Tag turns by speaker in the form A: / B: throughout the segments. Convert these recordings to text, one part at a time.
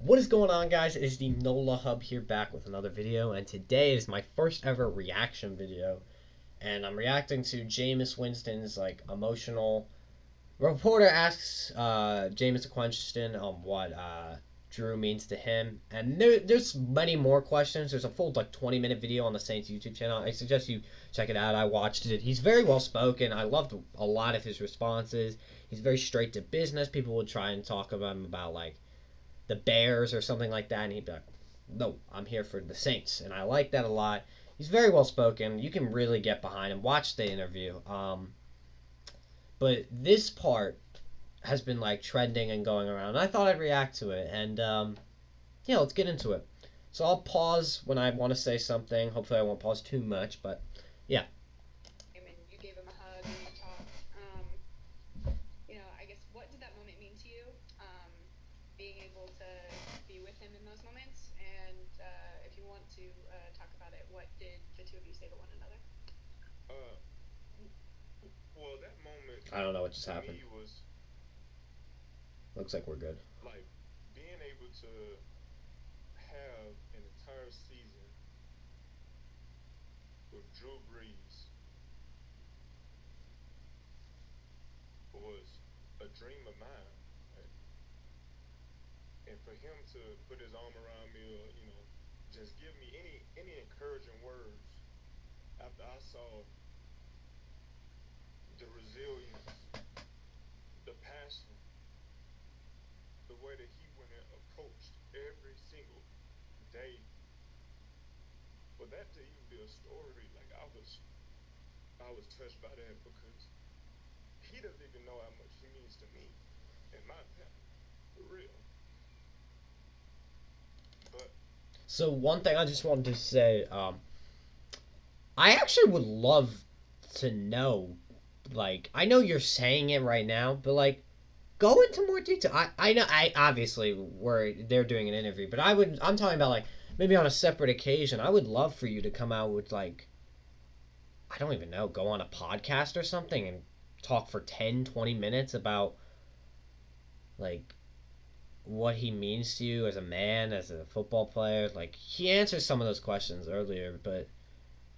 A: What is going on, guys? It is the NOLA Hub here, back with another video, and today is my first ever reaction video, and I'm reacting to Jamies Winston's emotional. Reporter asks Jamies Winston what Drew means to him, and there's many more questions. There's a full 20-minute video on the Saints YouTube channel. I suggest you check it out. I watched it. He's very well spoken. I loved a lot of his responses. He's very straight to business. People would try and talk about him about the Bears or something like that, and he'd be like, "No, I'm here for the Saints," and I like that a lot. He's very well spoken. You can really get behind him. Watch the interview. But this part has been trending and going around. And I thought I'd react to it, and yeah, let's get into it. So I'll pause when I want to say something. Hopefully, I won't pause too much, but yeah.
B: And you gave him a hug and you talked. I guess what did that moment mean to you? Being able to be with him in those moments, and if you want to talk about it, what did the two of you say to one another?
C: Uh, well, that moment
A: I don't know what just
C: to
A: happened.
C: me was
A: Looks like we're good.
C: like being able to have an entire season with Drew Brees was a dream of mine. Right? And for him to put his arm around me, or just give me any encouraging words after I saw the resilience, the passion, the way that he went and approached every single day, for that to even be a story, I was touched by that, because he doesn't even know how much he means to me and my family, for real. But
A: So one thing I just wanted to say, I actually would love to know. I know you're saying it right now, but go into more detail. I know, I obviously they're doing an interview, but I'm talking about maybe on a separate occasion. I would love for you to come out with I don't even know, go on a podcast or something and talk for 10, 20 minutes about like what he means to you as a man, as a football player. He answers some of those questions earlier, but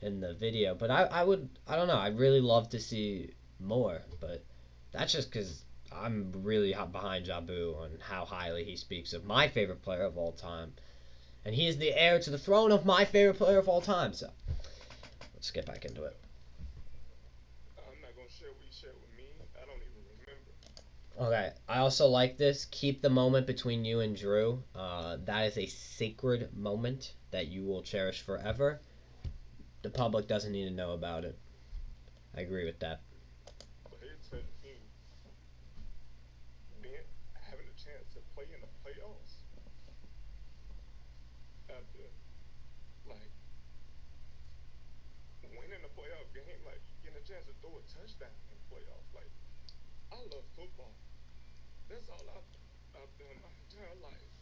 A: in the video. But I don't know. I'd really love to see more, but that's just because I'm really behind Jabu on how highly he speaks of my favorite player of all time, and he is the heir to the throne of my favorite player of all time. So let's get back into it.
C: I'm not gonna share what he shared with me. I don't even remember.
A: Okay, I also like this. Keep the moment between you and Drew. That is a sacred moment that you will cherish forever. The public doesn't need to know about it. I agree with that.
C: But it touched me being having a chance to play in the playoffs after like winning a playoff game, like getting a chance to throw a touchdown in the playoffs. Like, I love football. That's all I've done my entire life.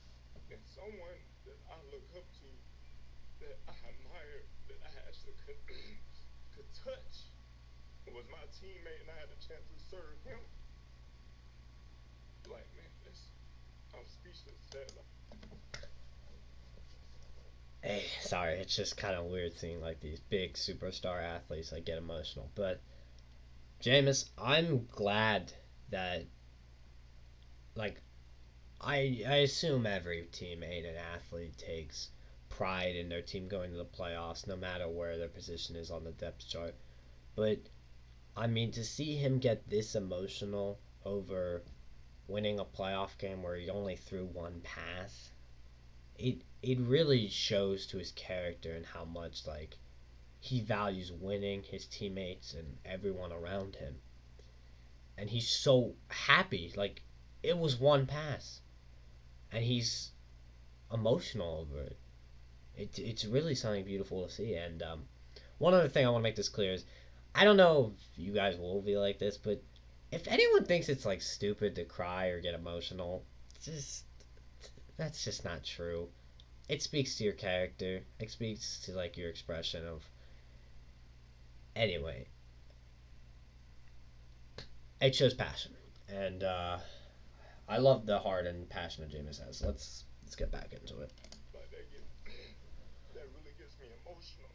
C: And someone that I look up to, that I admire, that I actually could touch, was my teammate, and I had a chance to serve him. Like, man, I'm speechless.
A: Hey, sorry, it's just kind of weird seeing these big superstar athletes get emotional. But Jameis, I'm glad that like I assume every teammate and athlete takes pride in their team going to the playoffs, no matter where their position is on the depth chart. But I mean, to see him get this emotional over winning a playoff game where he only threw one pass, it really shows to his character and how much he values winning, his teammates and everyone around him. And he's so happy. It was one pass and he's emotional over it. It's really something beautiful to see. And one other thing I want to make this clear is, I don't know if you guys will be like this, but if anyone thinks it's stupid to cry or get emotional, just that's just not true. It speaks to your character. It speaks to your expression of. Anyway, it shows passion, and I love the heart and passion that Jameis has. Let's let's get back into it.
C: Like that really gets me emotional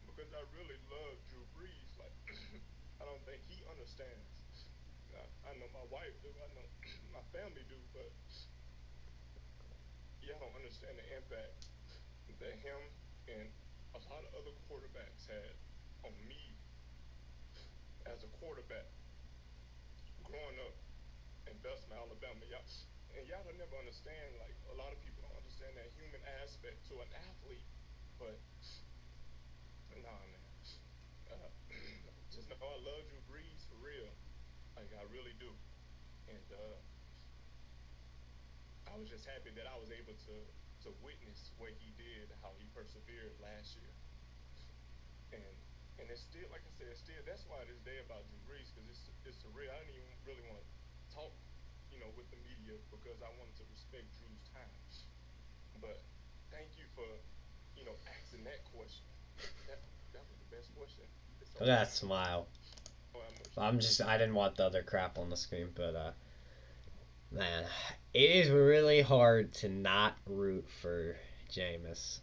C: because I really love Drew Brees. Like I don't think he understands. I know my wife do. I know my family do, but y'all don't understand the impact that him and a lot of other quarterbacks had on me as a quarterback growing up in Bessemer, Alabama. Y'all don't never understand. Like a lot of people don't understand that human aspect to an athlete. But nah, man. Uh, just know I love Drew Brees for real. Like I really do. And I was just happy that I was able to witness what he did, how he persevered last year, and it's still like I said, it's still that's why this day about Drew Brees because it's surreal. I didn't even really want to talk, with the media because I wanted to respect Drew's time. But thank you for asking that question. That was the best question. It's so
A: That
C: emotional.
A: smile.
C: So emotional.
A: I didn't want the other crap on the screen, but man, it is really hard to not root for Jameis.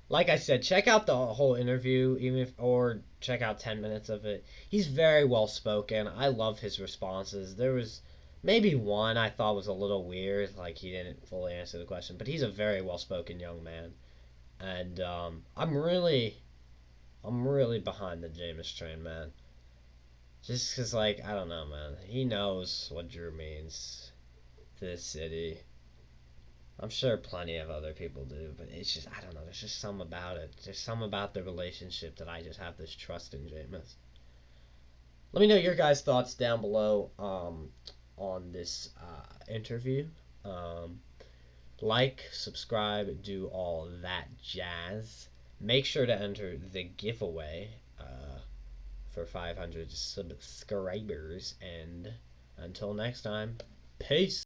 A: Like I said, check out the whole interview, even if, or check out 10 minutes of it. He's very well spoken. I love his responses. There was maybe one I thought was a little weird, like he didn't fully answer the question, but he's a very well spoken young man, and I'm really behind the Jameis train, man. Just because, like, I don't know, man. He knows what Drew means to this city. I'm sure plenty of other people do, but it's just, I don't know. There's just something about it. There's something about the relationship that I just have this trust in Jameis. Let me know your guys' thoughts down below on this interview. Um, like, subscribe, do all that jazz. Make sure to enter the giveaway for 500 subscribers. And until next time, peace.